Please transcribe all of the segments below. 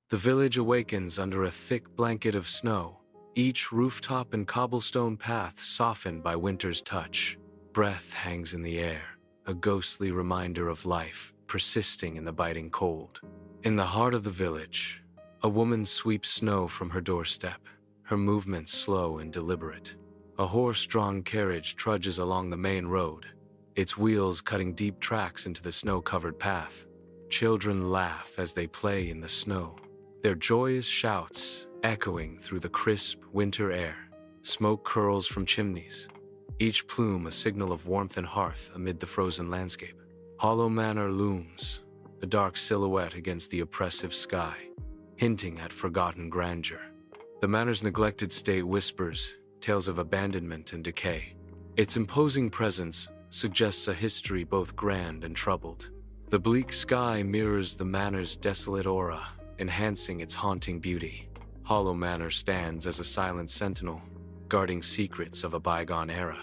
The village awakens under a thick blanket of snow, each rooftop and cobblestone path softened by winter's touch. Breath hangs in the air, a ghostly reminder of life persisting in the biting cold. In the heart of the village, a woman sweeps snow from her doorstep, her movements slow and deliberate. A horse-drawn carriage trudges along the main road, its wheels cutting deep tracks into the snow-covered path. Children laugh as they play in the snow, their joyous shouts echoing through the crisp winter air. Smoke curls from chimneys, each plume a signal of warmth and hearth amid the frozen landscape. Hollow Manor looms, a dark silhouette against the oppressive sky, hinting at forgotten grandeur. The manor's neglected state whispers tales of abandonment and decay. Its imposing presence suggests a history both grand and troubled. The bleak sky mirrors the manor's desolate aura, enhancing its haunting beauty. Hollow Manor stands as a silent sentinel, guarding secrets of a bygone era.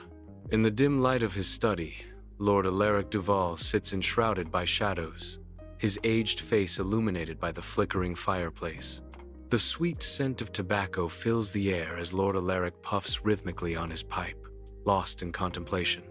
In the dim light of his study, Lord Alaric Duval sits enshrouded by shadows, his aged face illuminated by the flickering fireplace. The sweet scent of tobacco fills the air as Lord Alaric puffs rhythmically on his pipe, lost in contemplation.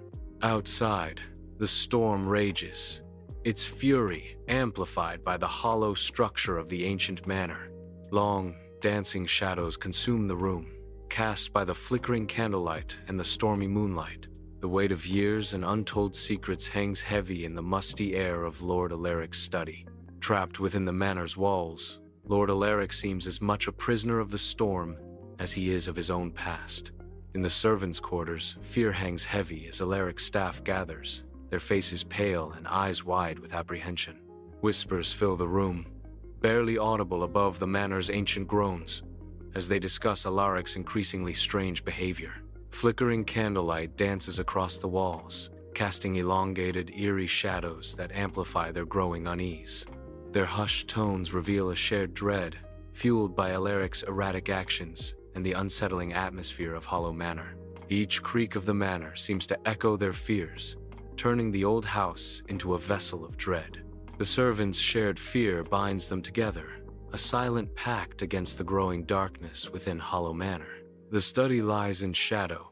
Outside, the storm rages, its fury amplified by the hollow structure of the ancient manor. Long, dancing shadows consume the room, cast by the flickering candlelight and the stormy moonlight. The weight of years and untold secrets hangs heavy in the musty air of Lord Alaric's study. Trapped within the manor's walls, Lord Alaric seems as much a prisoner of the storm as he is of his own past. In the servants' quarters, fear hangs heavy as Alaric's staff gathers, their faces pale and eyes wide with apprehension. Whispers fill the room, barely audible above the manor's ancient groans, as they discuss Alaric's increasingly strange behavior. Flickering candlelight dances across the walls, casting elongated, eerie shadows that amplify their growing unease. Their hushed tones reveal a shared dread, fueled by Alaric's erratic actions and the unsettling atmosphere of Hollow Manor. Each creak of the manor seems to echo their fears, turning the old house into a vessel of dread. The servants' shared fear binds them together, a silent pact against the growing darkness within Hollow Manor. The study lies in shadow,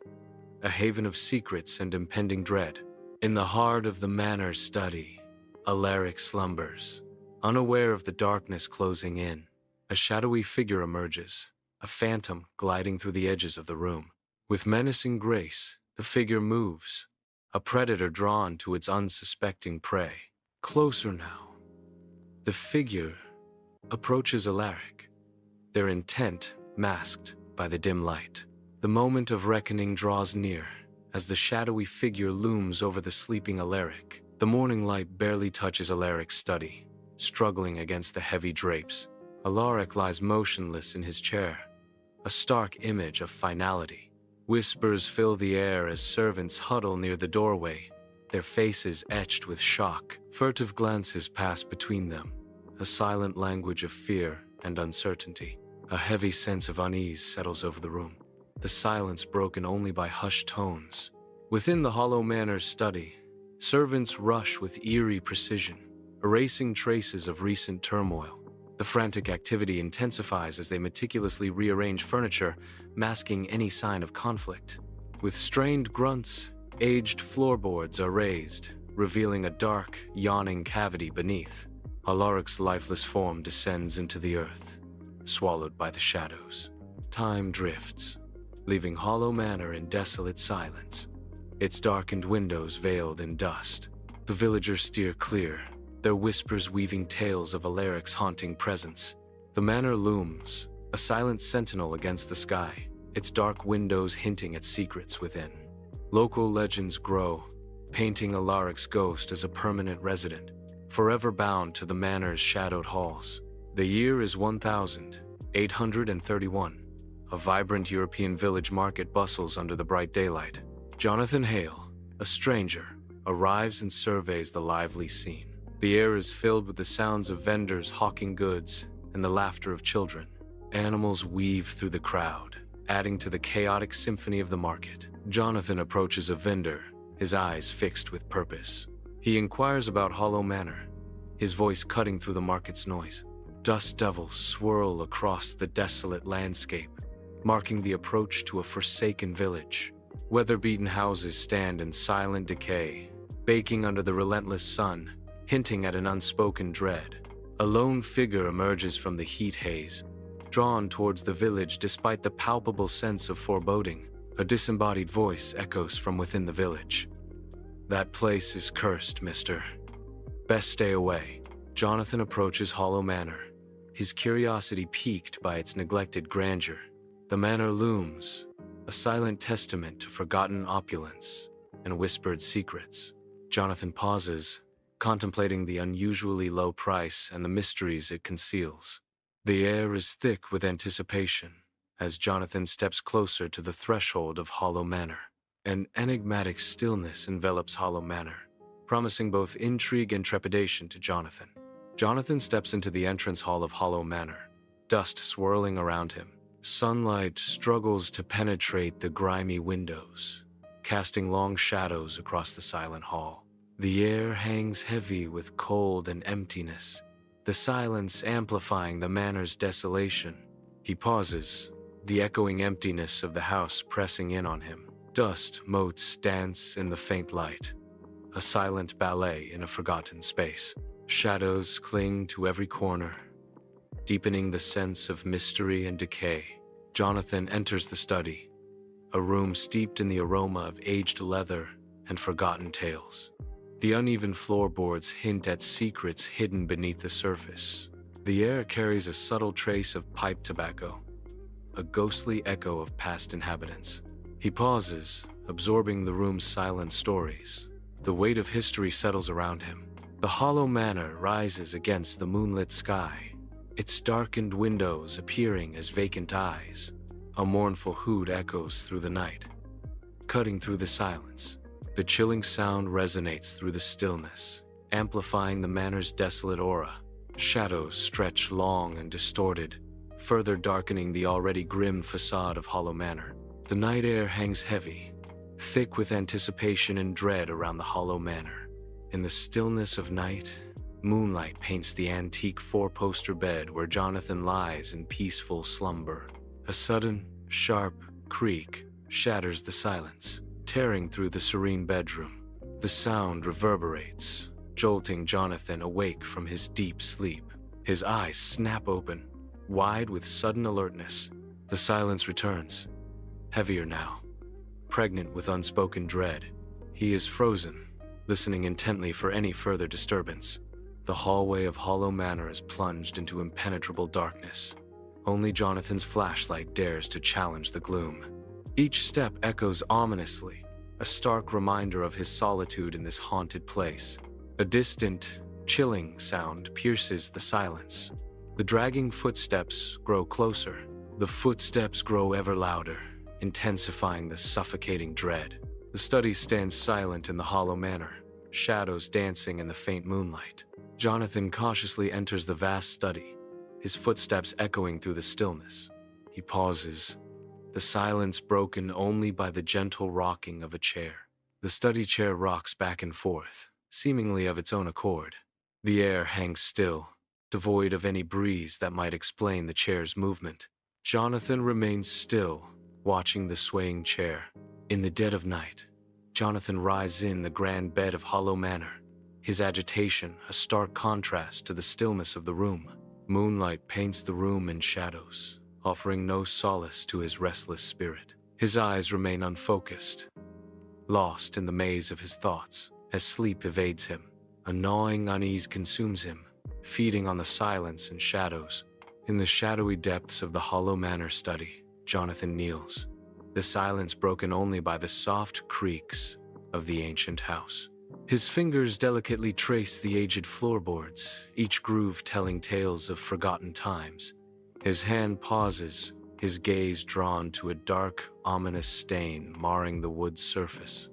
a haven of secrets and impending dread. In the heart of the manor's study, Alaric slumbers, unaware of the darkness closing in. A shadowy figure emerges, a phantom gliding through the edges of the room. With menacing grace, the figure moves, a predator drawn to its unsuspecting prey. Closer now, the figure approaches Alaric, their intent masked by the dim light. The moment of reckoning draws near, as the shadowy figure looms over the sleeping Alaric. The morning light barely touches Alaric's study, struggling against the heavy drapes. Alaric lies motionless in his chair, a stark image of finality. Whispers fill the air as servants huddle near the doorway, their faces etched with shock. Furtive glances pass between them, a silent language of fear and uncertainty. A heavy sense of unease settles over the room, the silence broken only by hushed tones. Within the Hollow Manor's study, servants rush with eerie precision, erasing traces of recent turmoil. The frantic activity intensifies as they meticulously rearrange furniture, masking any sign of conflict. With strained grunts, aged floorboards are raised, revealing a dark, yawning cavity beneath. Alaric's lifeless form descends into the earth, swallowed by the shadows. Time drifts, leaving Hollow Manor in desolate silence, its darkened windows veiled in dust. The villagers steer clear, their whispers weaving tales of Alaric's haunting presence. The manor looms, a silent sentinel against the sky, its dark windows hinting at secrets within. Local legends grow, painting Alaric's ghost as a permanent resident, forever bound to the manor's shadowed halls. The year is 1831. A vibrant European village market bustles under the bright daylight. Jonathan Hale, a stranger, arrives and surveys the lively scene. The air is filled with the sounds of vendors hawking goods and the laughter of children. Animals weave through the crowd, adding to the chaotic symphony of the market. Jonathan approaches a vendor, his eyes fixed with purpose. He inquires about Hollow Manor, his voice cutting through the market's noise. Dust devils swirl across the desolate landscape, marking the approach to a forsaken village. Weather-beaten houses stand in silent decay, baking under the relentless sun, hinting at an unspoken dread. A lone figure emerges from the heat haze, drawn towards the village despite the palpable sense of foreboding. A disembodied voice echoes from within the village. "That place is cursed, mister. Best stay away." Jonathan approaches Hollow Manor, his curiosity piqued by its neglected grandeur. The manor looms, a silent testament to forgotten opulence and whispered secrets. Jonathan pauses, contemplating the unusually low price and the mysteries it conceals. The air is thick with anticipation as Jonathan steps closer to the threshold of Hollow Manor. An enigmatic stillness envelops Hollow Manor, promising both intrigue and trepidation to Jonathan. Jonathan steps into the entrance hall of Hollow Manor, dust swirling around him. Sunlight struggles to penetrate the grimy windows, casting long shadows across the silent hall. The air hangs heavy with cold and emptiness, the silence amplifying the manor's desolation. He pauses, the echoing emptiness of the house pressing in on him. Dust motes dance in the faint light, a silent ballet in a forgotten space. Shadows cling to every corner, deepening the sense of mystery and decay. Jonathan enters the study, a room steeped in the aroma of aged leather and forgotten tales. The uneven floorboards hint at secrets hidden beneath the surface. The air carries a subtle trace of pipe tobacco, a ghostly echo of past inhabitants. He pauses, absorbing the room's silent stories. The weight of history settles around him. The Hollow Manor rises against the moonlit sky, its darkened windows appearing as vacant eyes. A mournful hoot echoes through the night, cutting through the silence. The chilling sound resonates through the stillness, amplifying the manor's desolate aura. Shadows stretch long and distorted, further darkening the already grim facade of Hollow Manor. The night air hangs heavy, thick with anticipation and dread around the Hollow Manor. In the stillness of night, moonlight paints the antique four-poster bed where Jonathan lies in peaceful slumber. A sudden, sharp creak shatters the silence, tearing through the serene bedroom. The sound reverberates, jolting Jonathan awake from his deep sleep. His eyes snap open, wide with sudden alertness. The silence returns, heavier now, pregnant with unspoken dread. He is frozen, listening intently for any further disturbance. The hallway of Hollow Manor is plunged into impenetrable darkness. Only Jonathan's flashlight dares to challenge the gloom. Each step echoes ominously, a stark reminder of his solitude in this haunted place. A distant, chilling sound pierces the silence. The dragging footsteps grow closer. The footsteps grow ever louder, intensifying the suffocating dread. The study stands silent in the Hollow Manor, shadows dancing in the faint moonlight. Jonathan cautiously enters the vast study, his footsteps echoing through the stillness. He pauses, the silence broken only by the gentle rocking of a chair. The study chair rocks back and forth, seemingly of its own accord. The air hangs still, devoid of any breeze that might explain the chair's movement. Jonathan remains still, watching the swaying chair. In the dead of night, Jonathan rises in the grand bed of Hollow Manor, his agitation a stark contrast to the stillness of the room. Moonlight paints the room in shadows, offering no solace to his restless spirit. His eyes remain unfocused, lost in the maze of his thoughts. As sleep evades him, a gnawing unease consumes him, feeding on the silence and shadows. In the shadowy depths of the Hollow Manor study, Jonathan kneels, the silence broken only by the soft creaks of the ancient house. His fingers delicately trace the aged floorboards, each groove telling tales of forgotten times. His hand pauses, his gaze drawn to a dark, ominous stain marring the wood's surface.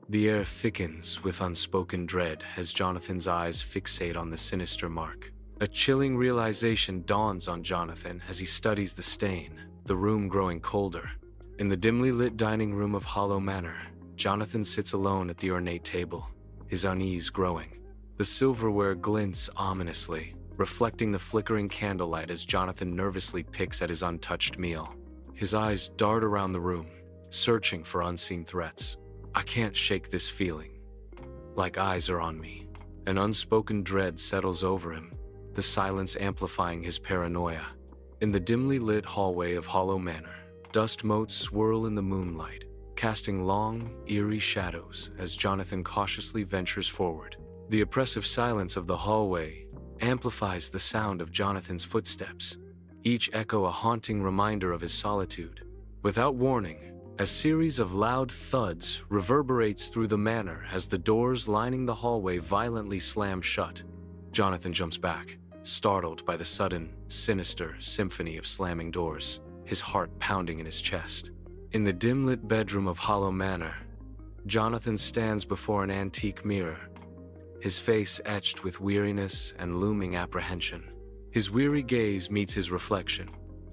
The air thickens with unspoken dread as Jonathan's eyes fixate on the sinister mark. A chilling realization dawns on Jonathan as he studies the stain, the room growing colder. In the dimly lit dining room of Hollow Manor, Jonathan sits alone at the ornate table, his unease growing. The silverware glints ominously, reflecting the flickering candlelight as Jonathan nervously picks at his untouched meal. His eyes dart around the room, searching for unseen threats. I can't shake this feeling. Like eyes are on me. An unspoken dread settles over him, the silence amplifying his paranoia. In the dimly lit hallway of Hollow Manor, dust motes swirl in the moonlight, casting long, eerie shadows as Jonathan cautiously ventures forward. The oppressive silence of the hallway amplifies the sound of Jonathan's footsteps, each echo a haunting reminder of his solitude. Without warning, a series of loud thuds reverberates through the manor as the doors lining the hallway violently slam shut. Jonathan jumps back, startled by the sudden, sinister symphony of slamming doors, his heart pounding in his chest. In the dim-lit bedroom of Hollow Manor, Jonathan stands before an antique mirror, his face etched with weariness and looming apprehension. His weary gaze meets his reflection,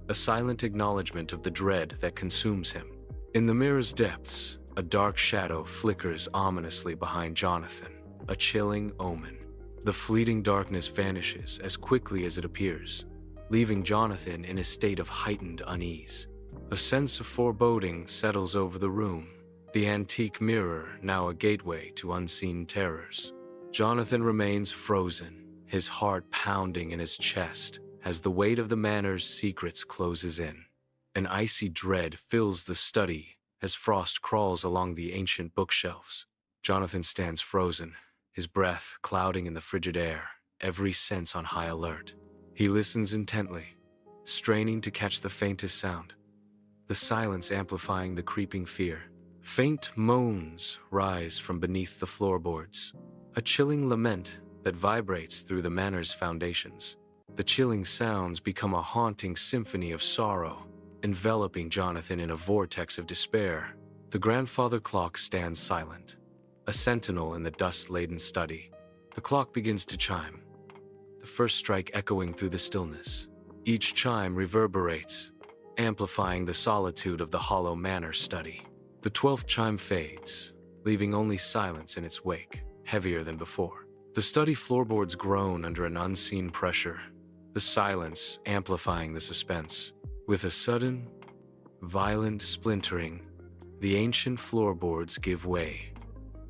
a silent acknowledgement of the dread that consumes him. In the mirror's depths, a dark shadow flickers ominously behind Jonathan, a chilling omen. The fleeting darkness vanishes as quickly as it appears, leaving Jonathan in a state of heightened unease. A sense of foreboding settles over the room, the antique mirror now a gateway to unseen terrors. Jonathan remains frozen, his heart pounding in his chest as the weight of the manor's secrets closes in. An icy dread fills the study as frost crawls along the ancient bookshelves. Jonathan stands frozen, his breath clouding in the frigid air, every sense on high alert. He listens intently, straining to catch the faintest sound, the silence amplifying the creeping fear. Faint moans rise from beneath the floorboards, a chilling lament that vibrates through the manor's foundations. The chilling sounds become a haunting symphony of sorrow, enveloping Jonathan in a vortex of despair. The grandfather clock stands silent, a sentinel in the dust-laden study. The clock begins to chime, the first strike echoing through the stillness. Each chime reverberates, amplifying the solitude of the Hollow Manor study. The 12th chime fades, leaving only silence in its wake, heavier than before. The study floorboards groan under an unseen pressure, the silence amplifying the suspense. With a sudden, violent splintering, the ancient floorboards give way,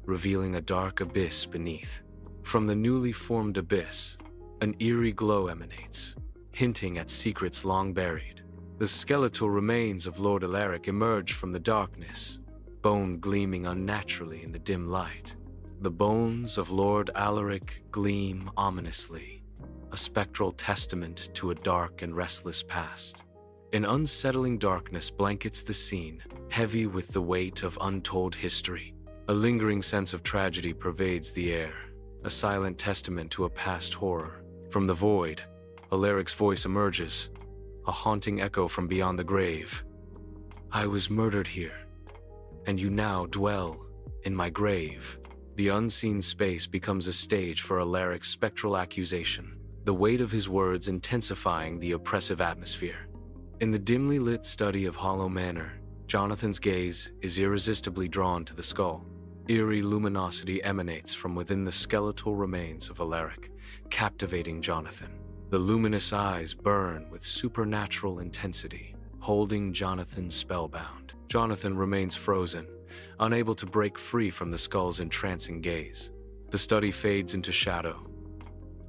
revealing a dark abyss beneath. From the newly formed abyss, an eerie glow emanates, hinting at secrets long buried. The skeletal remains of Lord Alaric emerge from the darkness, bone gleaming unnaturally in the dim light. The bones of Lord Alaric gleam ominously, a spectral testament to a dark and restless past. An unsettling darkness blankets the scene, heavy with the weight of untold history. A lingering sense of tragedy pervades the air, a silent testament to a past horror. From the void, Alaric's voice emerges, a haunting echo from beyond the grave. I was murdered here, and you now dwell in my grave. The unseen space becomes a stage for Alaric's spectral accusation, the weight of his words intensifying the oppressive atmosphere. In the dimly lit study of Hollow Manor, Jonathan's gaze is irresistibly drawn to the skull. Eerie luminosity emanates from within the skeletal remains of Alaric, captivating Jonathan. The luminous eyes burn with supernatural intensity, holding Jonathan spellbound. Jonathan remains frozen, unable to break free from the skull's entrancing gaze. The study fades into shadow,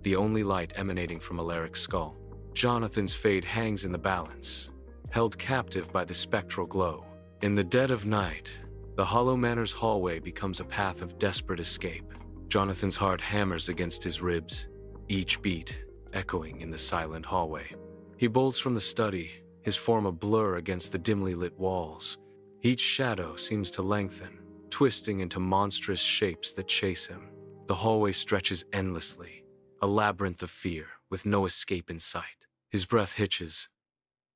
the only light emanating from Alaric's skull. Jonathan's fate hangs in the balance, held captive by the spectral glow. In the dead of night, the Hollow Manor's hallway becomes a path of desperate escape. Jonathan's heart hammers against his ribs, each beat echoing in the silent hallway. He bolts from the study, his form a blur against the dimly lit walls. Each shadow seems to lengthen, twisting into monstrous shapes that chase him. The hallway stretches endlessly, a labyrinth of fear with no escape in sight. His breath hitches,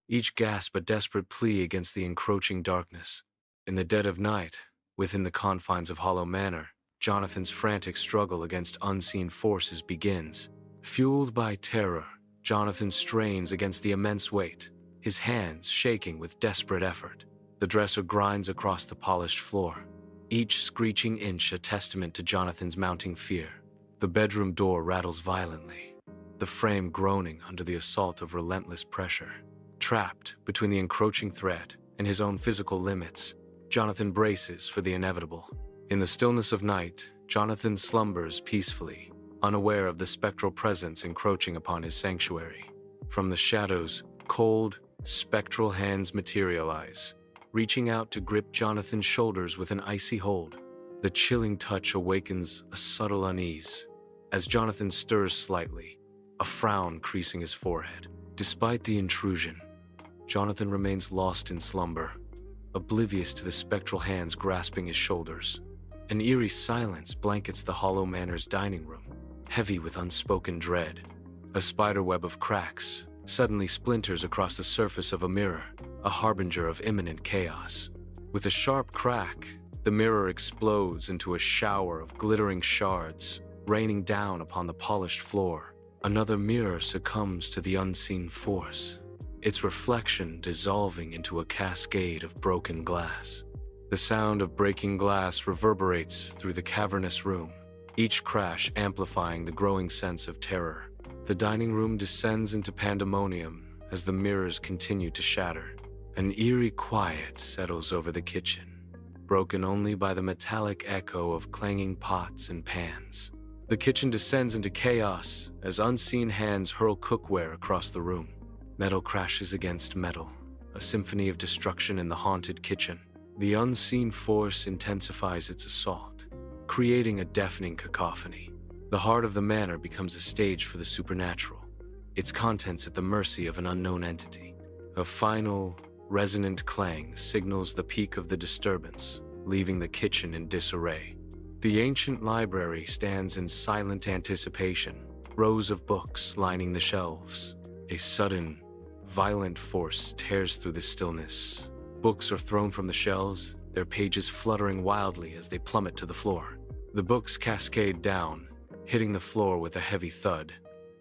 each gasp a desperate plea against the encroaching darkness. In the dead of night, within the confines of Hollow Manor, Jonathan's frantic struggle against unseen forces begins. Fueled by terror, Jonathan strains against the immense weight, his hands shaking with desperate effort. The dresser grinds across the polished floor, each screeching inch a testament to Jonathan's mounting fear. The bedroom door rattles violently, the frame groaning under the assault of relentless pressure. Trapped between the encroaching threat and his own physical limits, Jonathan braces for the inevitable. In the stillness of night, Jonathan slumbers peacefully, unaware of the spectral presence encroaching upon his sanctuary. From the shadows, cold, spectral hands materialize, reaching out to grip Jonathan's shoulders with an icy hold. The chilling touch awakens a subtle unease. As Jonathan stirs slightly, a frown creasing his forehead. Despite the intrusion, Jonathan remains lost in slumber, oblivious to the spectral hands grasping his shoulders. An eerie silence blankets the hollow manor's dining room, heavy with unspoken dread. A spiderweb of cracks suddenly splinters across the surface of a mirror, a harbinger of imminent chaos. With a sharp crack, the mirror explodes into a shower of glittering shards, raining down upon the polished floor. Another mirror succumbs to the unseen force, its reflection dissolving into a cascade of broken glass. The sound of breaking glass reverberates through the cavernous room, each crash amplifying the growing sense of terror. The dining room descends into pandemonium as the mirrors continue to shatter. An eerie quiet settles over the kitchen, broken only by the metallic echo of clanging pots and pans. The kitchen descends into chaos as unseen hands hurl cookware across the room. Metal crashes against metal, a symphony of destruction in the haunted kitchen. The unseen force intensifies its assault, creating a deafening cacophony. The heart of the manor becomes a stage for the supernatural, its contents at the mercy of an unknown entity. A final, resonant clang signals the peak of the disturbance, leaving the kitchen in disarray. The ancient library stands in silent anticipation, rows of books lining the shelves. A sudden, violent force tears through the stillness. Books are thrown from the shelves, their pages fluttering wildly as they plummet to the floor. The books cascade down, hitting the floor with a heavy thud.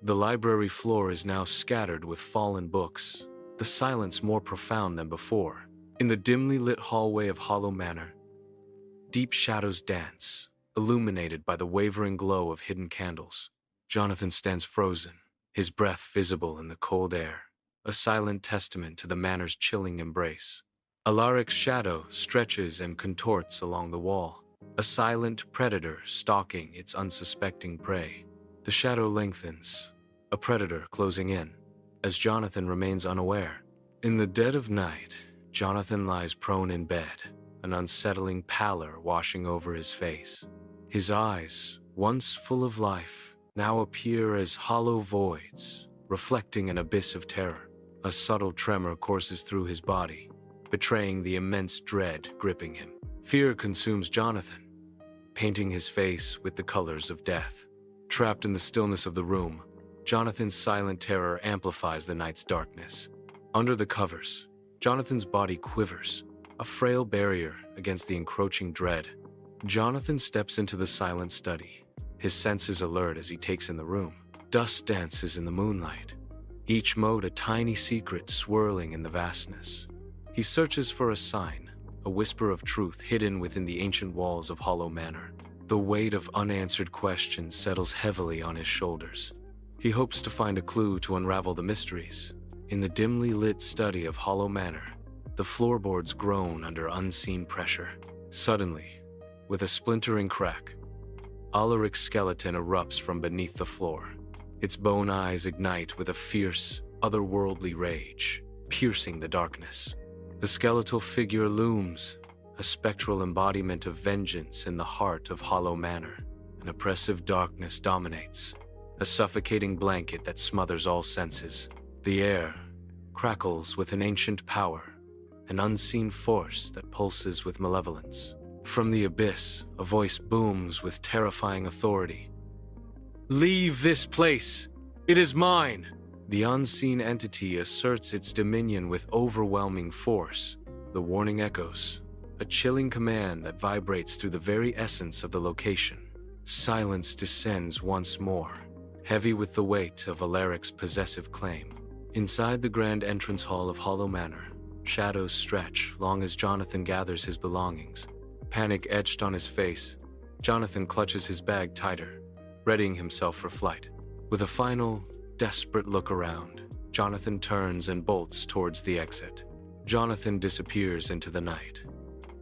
The library floor is now scattered with fallen books, the silence more profound than before. In the dimly lit hallway of Hollow Manor, deep shadows dance, illuminated by the wavering glow of hidden candles. Jonathan stands frozen, his breath visible in the cold air, a silent testament to the manor's chilling embrace. Alaric's shadow stretches and contorts along the wall, a silent predator stalking its unsuspecting prey. The shadow lengthens, a predator closing in, as Jonathan remains unaware. In the dead of night, Jonathan lies prone in bed, an unsettling pallor washing over his face. His eyes, once full of life, now appear as hollow voids, reflecting an abyss of terror. A subtle tremor courses through his body, betraying the immense dread gripping him. Fear consumes Jonathan, painting his face with the colors of death. Trapped in the stillness of the room, Jonathan's silent terror amplifies the night's darkness. Under the covers, Jonathan's body quivers, a frail barrier against the encroaching dread. Jonathan steps into the silent study, his senses alert as he takes in the room. Dust dances in the moonlight, each mote a tiny secret swirling in the vastness. He searches for a sign, a whisper of truth hidden within the ancient walls of Hollow Manor. The weight of unanswered questions settles heavily on his shoulders. He hopes to find a clue to unravel the mysteries. In the dimly lit study of Hollow Manor, the floorboards groan under unseen pressure. Suddenly, with a splintering crack, Alaric's skeleton erupts from beneath the floor. Its bone eyes ignite with a fierce, otherworldly rage, piercing the darkness. The skeletal figure looms, a spectral embodiment of vengeance in the heart of Hollow Manor. An oppressive darkness dominates, a suffocating blanket that smothers all senses. The air crackles with an ancient power, an unseen force that pulses with malevolence. From the abyss, a voice booms with terrifying authority. "Leave this place! It is mine!" The unseen entity asserts its dominion with overwhelming force. The warning echoes, a chilling command that vibrates through the very essence of the location. Silence descends once more, heavy with the weight of Alaric's possessive claim. Inside the grand entrance hall of Hollow Manor, shadows stretch long as Jonathan gathers his belongings. Panic etched on his face, Jonathan clutches his bag tighter, readying himself for flight. With a final, desperate look around, Jonathan turns and bolts towards the exit. Jonathan disappears into the night,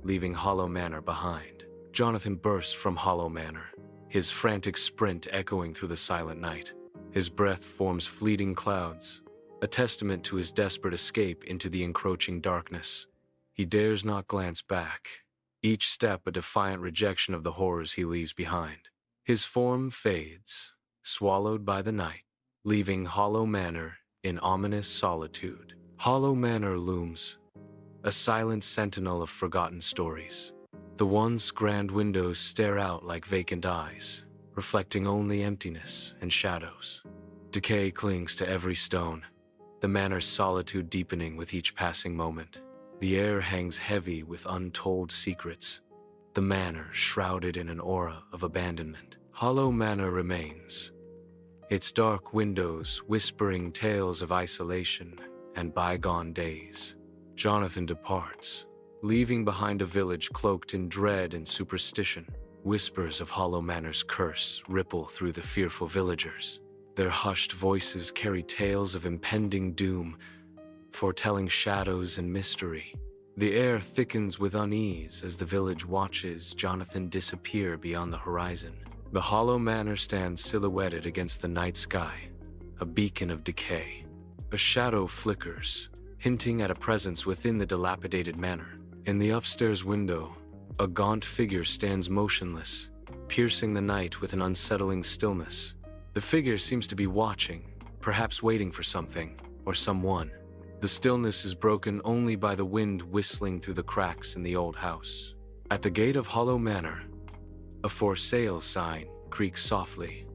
leaving Hollow Manor behind. Jonathan bursts from Hollow Manor, his frantic sprint echoing through the silent night. His breath forms fleeting clouds, a testament to his desperate escape into the encroaching darkness. He dares not glance back, each step a defiant rejection of the horrors he leaves behind. His form fades, swallowed by the night, leaving Hollow Manor in ominous solitude. Hollow Manor looms, a silent sentinel of forgotten stories. The once grand windows stare out like vacant eyes, reflecting only emptiness and shadows. Decay clings to every stone, the manor's solitude deepening with each passing moment. The air hangs heavy with untold secrets, the manor shrouded in an aura of abandonment. Hollow Manor remains, its dark windows whispering tales of isolation and bygone days. Jonathan departs, leaving behind a village cloaked in dread and superstition. Whispers of Hollow Manor's curse ripple through the fearful villagers. Their hushed voices carry tales of impending doom, foretelling shadows and mystery. The air thickens with unease as the village watches Jonathan disappear beyond the horizon. The Hollow Manor stands silhouetted against the night sky, a beacon of decay. A shadow flickers, hinting at a presence within the dilapidated manor. In the upstairs window, a gaunt figure stands motionless, piercing the night with an unsettling stillness. The figure seems to be watching, perhaps waiting for something or someone. The stillness is broken only by the wind whistling through the cracks in the old house. At the gate of Hollow Manor, a for sale sign creaks softly,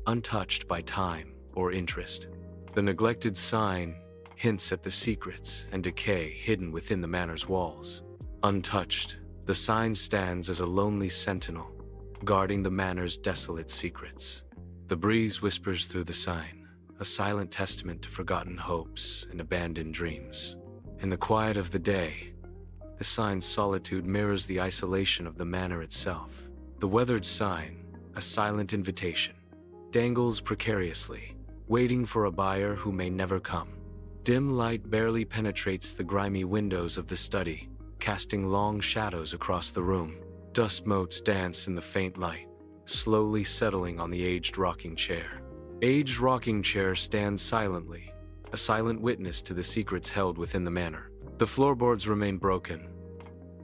untouched by time or interest. The neglected sign hints at the secrets and decay hidden within the manor's walls. Untouched, the sign stands as a lonely sentinel, guarding the manor's desolate secrets. The breeze whispers through the sign, a silent testament to forgotten hopes and abandoned dreams. In the quiet of the day, the sign's solitude mirrors the isolation of the manor itself. The weathered sign, a silent invitation, dangles precariously, waiting for a buyer who may never come. Dim light barely penetrates the grimy windows of the study, casting long shadows across the room. Dust motes dance in the faint light, slowly settling on the aged rocking chair. Aged rocking chair stands silently, a silent witness to the secrets held within the manor. The floorboards remain broken,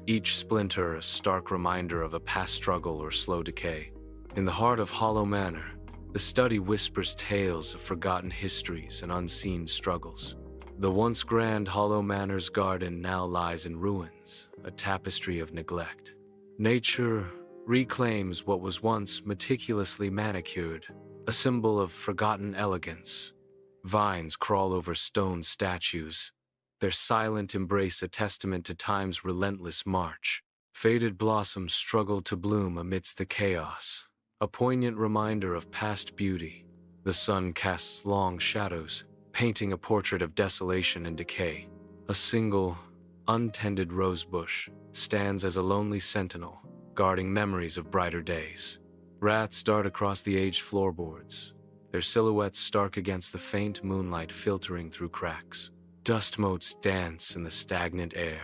each splinter a stark reminder of a past struggle or slow decay. In the heart of Hollow Manor, the study whispers tales of forgotten histories and unseen struggles. The once grand Hollow Manor's garden now lies in ruins, a tapestry of neglect. Nature reclaims what was once meticulously manicured, a symbol of forgotten elegance. Vines crawl over stone statues, their silent embrace a testament to time's relentless march. Faded blossoms struggle to bloom amidst the chaos, a poignant reminder of past beauty. The sun casts long shadows, painting a portrait of desolation and decay. A single, untended rosebush stands as a lonely sentinel, guarding memories of brighter days. Rats dart across the aged floorboards, their silhouettes stark against the faint moonlight filtering through cracks. Dust motes dance in the stagnant air,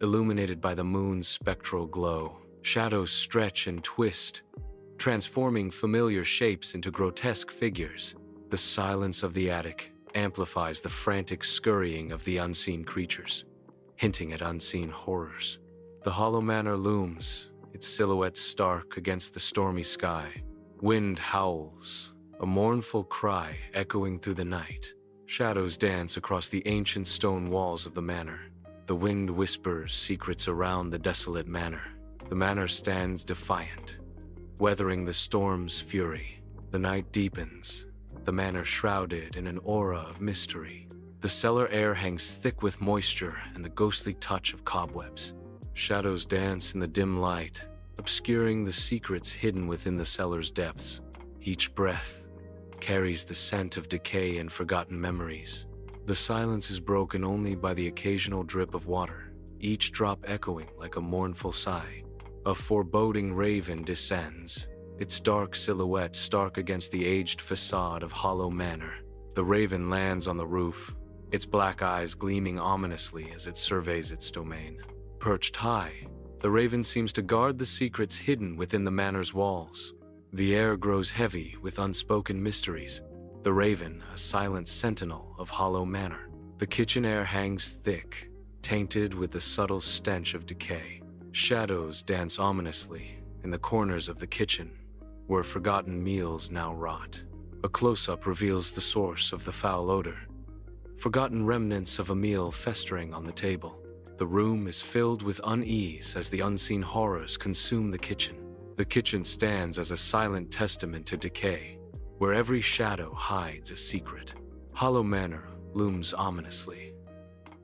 illuminated by the moon's spectral glow. Shadows stretch and twist, transforming familiar shapes into grotesque figures. The silence of the attic amplifies the frantic scurrying of the unseen creatures, hinting at unseen horrors. The Hollow Manor looms, its silhouette stark against the stormy sky. Wind howls, a mournful cry echoing through the night. Shadows dance across the ancient stone walls of the manor. The wind whispers secrets around the desolate manor. The manor stands defiant, weathering the storm's fury. The night deepens, the manor shrouded in an aura of mystery. The cellar air hangs thick with moisture and the ghostly touch of cobwebs. Shadows dance in the dim light, obscuring the secrets hidden within the cellar's depths. Each breath carries the scent of decay and forgotten memories. The silence is broken only by the occasional drip of water, each drop echoing like a mournful sigh. A foreboding raven descends, its dark silhouette stark against the aged facade of Hollow Manor. The raven lands on the roof, its black eyes gleaming ominously as it surveys its domain. Perched high, the raven seems to guard the secrets hidden within the manor's walls. The air grows heavy with unspoken mysteries. The raven, a silent sentinel of Hollow Manor. The kitchen air hangs thick, tainted with the subtle stench of decay. Shadows dance ominously in the corners of the kitchen, where forgotten meals now rot. A close-up reveals the source of the foul odor. Forgotten remnants of a meal festering on the table. The room is filled with unease as the unseen horrors consume the kitchen. The kitchen stands as a silent testament to decay, where every shadow hides a secret. Hollow Manor looms ominously,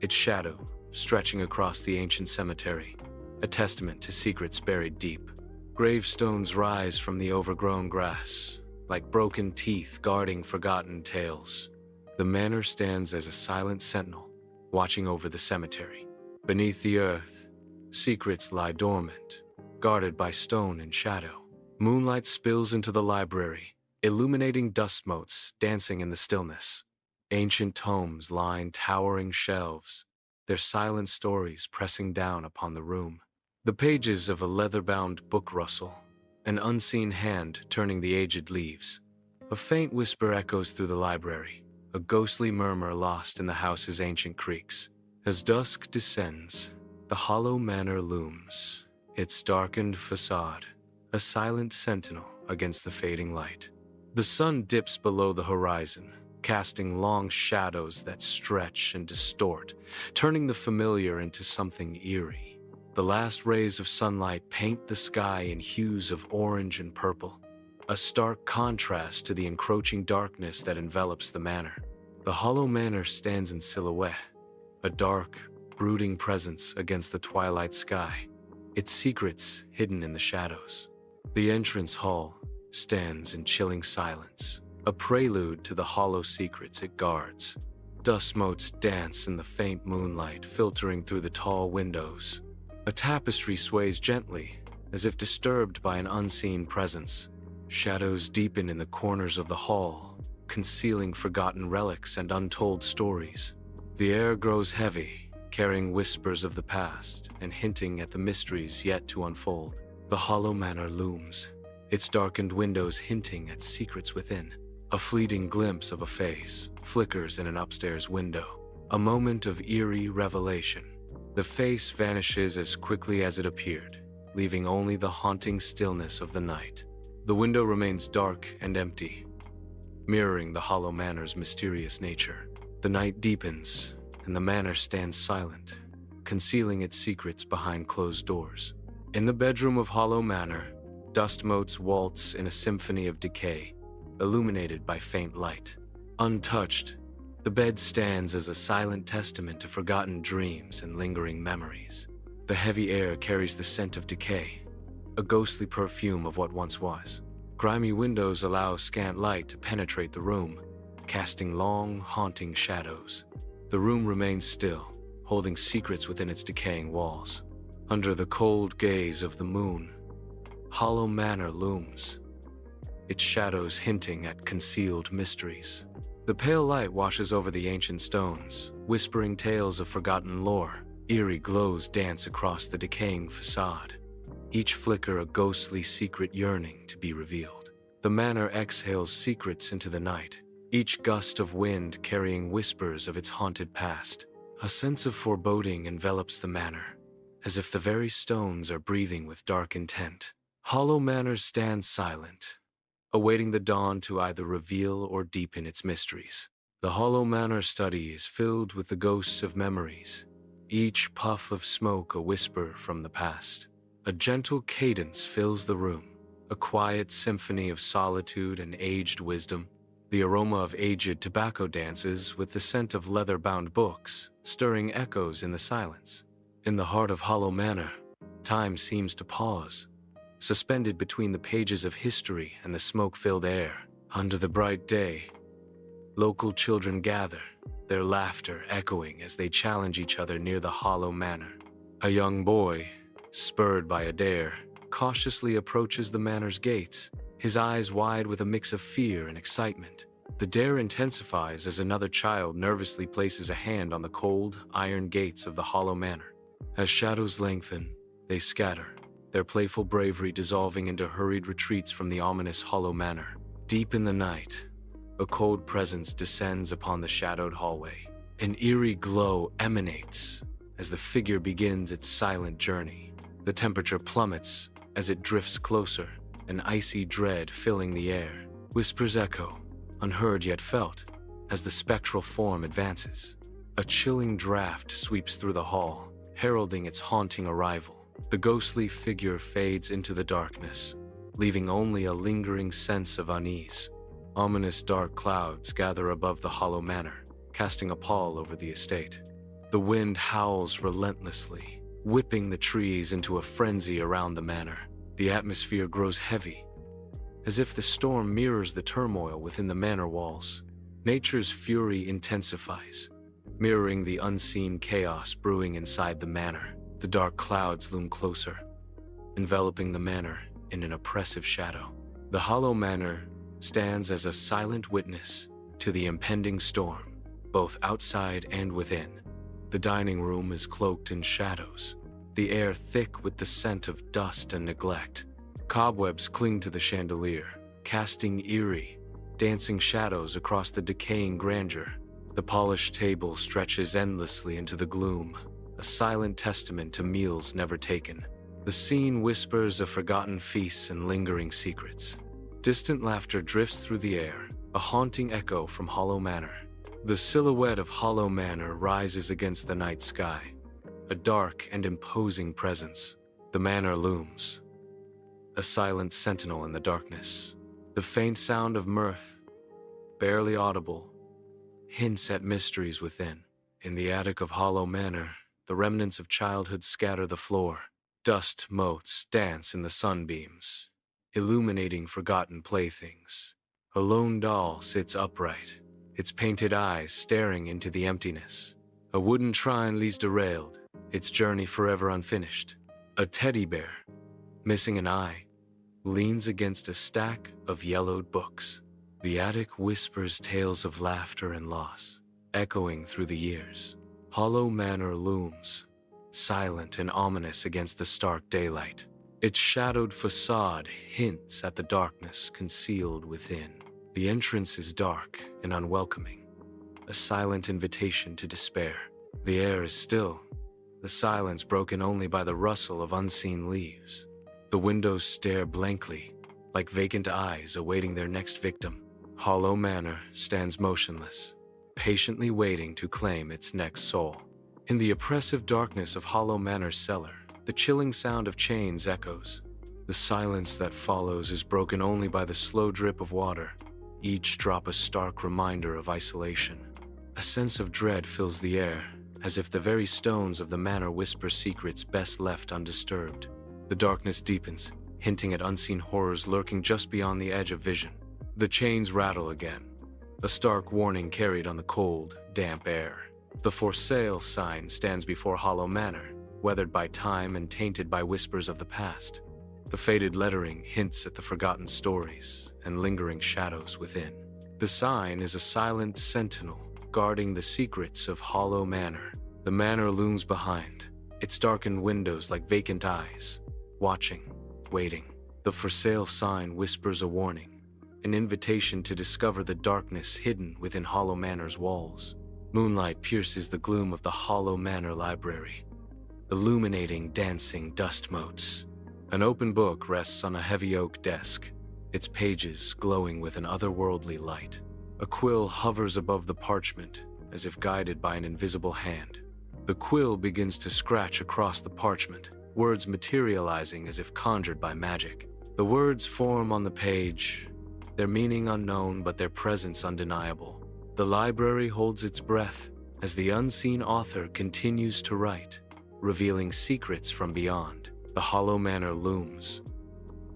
its shadow stretching across the ancient cemetery, a testament to secrets buried deep. Gravestones rise from the overgrown grass, like broken teeth guarding forgotten tales. The manor stands as a silent sentinel, watching over the cemetery. Beneath the earth, secrets lie dormant, guarded by stone and shadow. Moonlight spills into the library, illuminating dust motes dancing in the stillness. Ancient tomes line towering shelves, their silent stories pressing down upon the room. The pages of a leather-bound book rustle, an unseen hand turning the aged leaves. A faint whisper echoes through the library, a ghostly murmur lost in the house's ancient creaks. As dusk descends, the Hollow Manor looms, its darkened facade, a silent sentinel against the fading light. The sun dips below the horizon, casting long shadows that stretch and distort, turning the familiar into something eerie. The last rays of sunlight paint the sky in hues of orange and purple, a stark contrast to the encroaching darkness that envelops the manor. The Hollow Manor stands in silhouette, a dark, brooding presence against the twilight sky, its secrets hidden in the shadows. The entrance hall stands in chilling silence, a prelude to the hollow secrets it guards. Dust motes dance in the faint moonlight filtering through the tall windows. A tapestry sways gently, as if disturbed by an unseen presence. Shadows deepen in the corners of the hall, concealing forgotten relics and untold stories. The air grows heavy, carrying whispers of the past and hinting at the mysteries yet to unfold. The Hollow Manor looms, its darkened windows hinting at secrets within. A fleeting glimpse of a face flickers in an upstairs window, a moment of eerie revelation. The face vanishes as quickly as it appeared, leaving only the haunting stillness of the night. The window remains dark and empty, mirroring the Hollow Manor's mysterious nature. The night deepens, and the manor stands silent, concealing its secrets behind closed doors. In the bedroom of Hollow Manor, dust motes waltz in a symphony of decay, illuminated by faint light. Untouched, the bed stands as a silent testament to forgotten dreams and lingering memories. The heavy air carries the scent of decay, a ghostly perfume of what once was. Grimy windows allow scant light to penetrate the room, casting long, haunting shadows. The room remains still, holding secrets within its decaying walls. Under the cold gaze of the moon, Hollow Manor looms, its shadows hinting at concealed mysteries. The pale light washes over the ancient stones, whispering tales of forgotten lore. Eerie glows dance across the decaying facade, each flicker a ghostly secret yearning to be revealed. The manor exhales secrets into the night, each gust of wind carrying whispers of its haunted past. A sense of foreboding envelops the manor, as if the very stones are breathing with dark intent. Hollow Manor stands silent, awaiting the dawn to either reveal or deepen its mysteries. The Hollow Manor study is filled with the ghosts of memories, each puff of smoke a whisper from the past. A gentle cadence fills the room, a quiet symphony of solitude and aged wisdom. The aroma of aged tobacco dances with the scent of leather-bound books, stirring echoes in the silence. In the heart of Hollow Manor, time seems to pause, suspended between the pages of history and the smoke-filled air. Under the bright day, local children gather, their laughter echoing as they challenge each other near the Hollow Manor. A young boy, spurred by a dare, cautiously approaches the manor's gates, his eyes wide with a mix of fear and excitement. The dare intensifies as another child nervously places a hand on the cold, iron gates of the hollow manor. As shadows lengthen, they scatter, their playful bravery dissolving into hurried retreats from the ominous hollow manor. Deep in the night, a cold presence descends upon the shadowed hallway. An eerie glow emanates as the figure begins its silent journey. The temperature plummets as it drifts closer, an icy dread filling the air. Whispers echo, unheard yet felt, as the spectral form advances. A chilling draft sweeps through the hall, heralding its haunting arrival. The ghostly figure fades into the darkness, leaving only a lingering sense of unease. Ominous dark clouds gather above the hollow manor, casting a pall over the estate. The wind howls relentlessly, whipping the trees into a frenzy around the manor. The atmosphere grows heavy, as if the storm mirrors the turmoil within the manor walls. Nature's fury intensifies, mirroring the unseen chaos brewing inside the manor. The dark clouds loom closer, enveloping the manor in an oppressive shadow. The hollow manor stands as a silent witness to the impending storm, both outside and within. The dining room is cloaked in shadows, the air thick with the scent of dust and neglect. Cobwebs cling to the chandelier, casting eerie, dancing shadows across the decaying grandeur. The polished table stretches endlessly into the gloom, a silent testament to meals never taken. The scene whispers of forgotten feasts and lingering secrets. Distant laughter drifts through the air, a haunting echo from Hollow Manor. The silhouette of Hollow Manor rises against the night sky, a dark and imposing presence. The manor looms, a silent sentinel in the darkness. The faint sound of mirth, barely audible, hints at mysteries within. In the attic of Hollow Manor, the remnants of childhood scatter the floor. Dust motes dance in the sunbeams, illuminating forgotten playthings. A lone doll sits upright, its painted eyes staring into the emptiness. A wooden shrine leads derailed, its journey forever unfinished. A teddy bear, missing an eye, leans against a stack of yellowed books. The attic whispers tales of laughter and loss, echoing through the years. Hollow Manor looms, silent and ominous against the stark daylight. Its shadowed facade hints at the darkness concealed within. The entrance is dark and unwelcoming, a silent invitation to despair. The air is still, the silence broken only by the rustle of unseen leaves. The windows stare blankly, like vacant eyes awaiting their next victim. Hollow Manor stands motionless, patiently waiting to claim its next soul. In the oppressive darkness of Hollow Manor's cellar, the chilling sound of chains echoes. The silence that follows is broken only by the slow drip of water, each drop a stark reminder of isolation. A sense of dread fills the air, as if the very stones of the manor whisper secrets best left undisturbed. The darkness deepens, hinting at unseen horrors lurking just beyond the edge of vision. The chains rattle again, a stark warning carried on the cold, damp air. The for sale sign stands before Hollow Manor, weathered by time and tainted by whispers of the past. The faded lettering hints at the forgotten stories and lingering shadows within. The sign is a silent sentinel, guarding the secrets of Hollow Manor. The manor looms behind, its darkened windows like vacant eyes, watching, waiting. The for sale sign whispers a warning, an invitation to discover the darkness hidden within Hollow Manor's walls. Moonlight pierces the gloom of the Hollow Manor library, illuminating dancing dust motes. An open book rests on a heavy oak desk, its pages glowing with an otherworldly light. A quill hovers above the parchment, as if guided by an invisible hand. The quill begins to scratch across the parchment, words materializing as if conjured by magic. The words form on the page, their meaning unknown but their presence undeniable. The library holds its breath as the unseen author continues to write, revealing secrets from beyond. The Hollow Manor looms,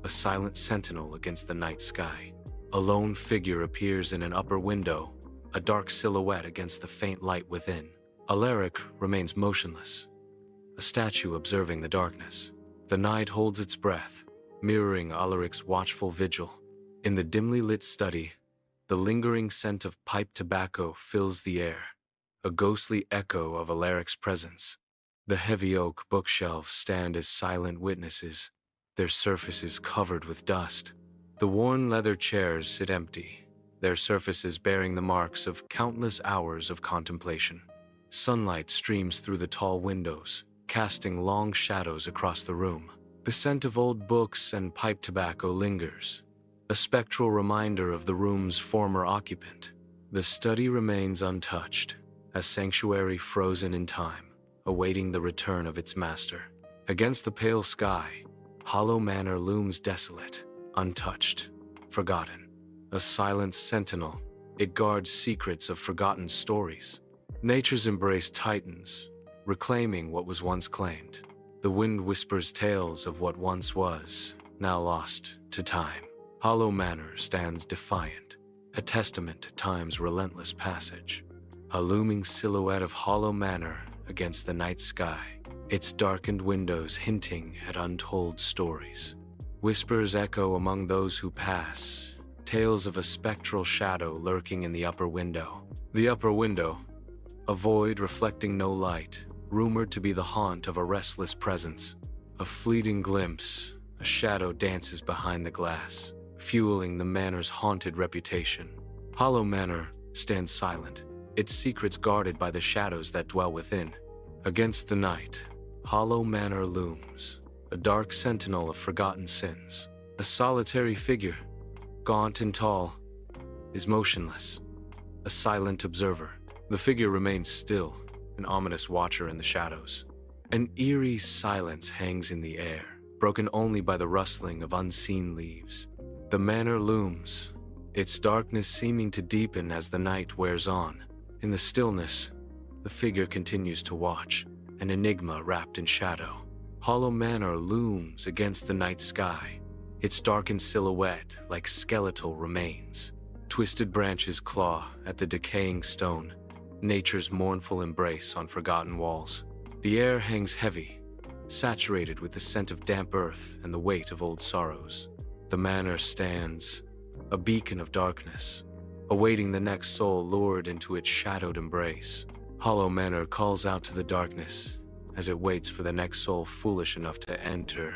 a silent sentinel against the night sky. A lone figure appears in an upper window, a dark silhouette against the faint light within. Alaric remains motionless, a statue observing the darkness. The night holds its breath, mirroring Alaric's watchful vigil. In the dimly lit study, The lingering scent of pipe tobacco fills the air, a ghostly echo of Alaric's presence. The heavy oak bookshelves stand as silent witnesses, their surfaces covered with dust. The worn leather chairs sit empty, their surfaces bearing the marks of countless hours of contemplation. Sunlight streams through the tall windows, casting long shadows across the room. The scent of old books and pipe tobacco lingers, a spectral reminder of the room's former occupant. The study remains untouched, a sanctuary frozen in time, awaiting the return of its master. Against the pale sky, Hollow Manor looms desolate, untouched, forgotten. A silent sentinel, it guards secrets of forgotten stories. Nature's embrace tightens, reclaiming what was once claimed. The wind whispers tales of what once was, now lost to time. Hollow Manor stands defiant, a testament to time's relentless passage. A looming silhouette of Hollow Manor against the night sky, its darkened windows hinting at untold stories. Whispers echo among those who pass, tales of a spectral shadow lurking in the upper window. The upper window, a void reflecting no light, rumored to be the haunt of a restless presence. A fleeting glimpse, a shadow dances behind the glass, fueling the manor's haunted reputation. Hollow Manor stands silent, its secrets guarded by the shadows that dwell within. Against the night, Hollow Manor looms, a dark sentinel of forgotten sins. A solitary figure, gaunt and tall, is motionless, a silent observer. The figure remains still, an ominous watcher in the shadows. An eerie silence hangs in the air, broken only by the rustling of unseen leaves. The manor looms, its darkness seeming to deepen as the night wears on. In the stillness, the figure continues to watch, an enigma wrapped in shadow. Hollow Manor looms against the night sky, its darkened silhouette like skeletal remains. Twisted branches claw at the decaying stone, nature's mournful embrace on forgotten walls. The air hangs heavy, saturated with the scent of damp earth and the weight of old sorrows. The manor stands, a beacon of darkness, awaiting the next soul lured into its shadowed embrace. Hollow Manor calls out to the darkness as it waits for the next soul foolish enough to enter.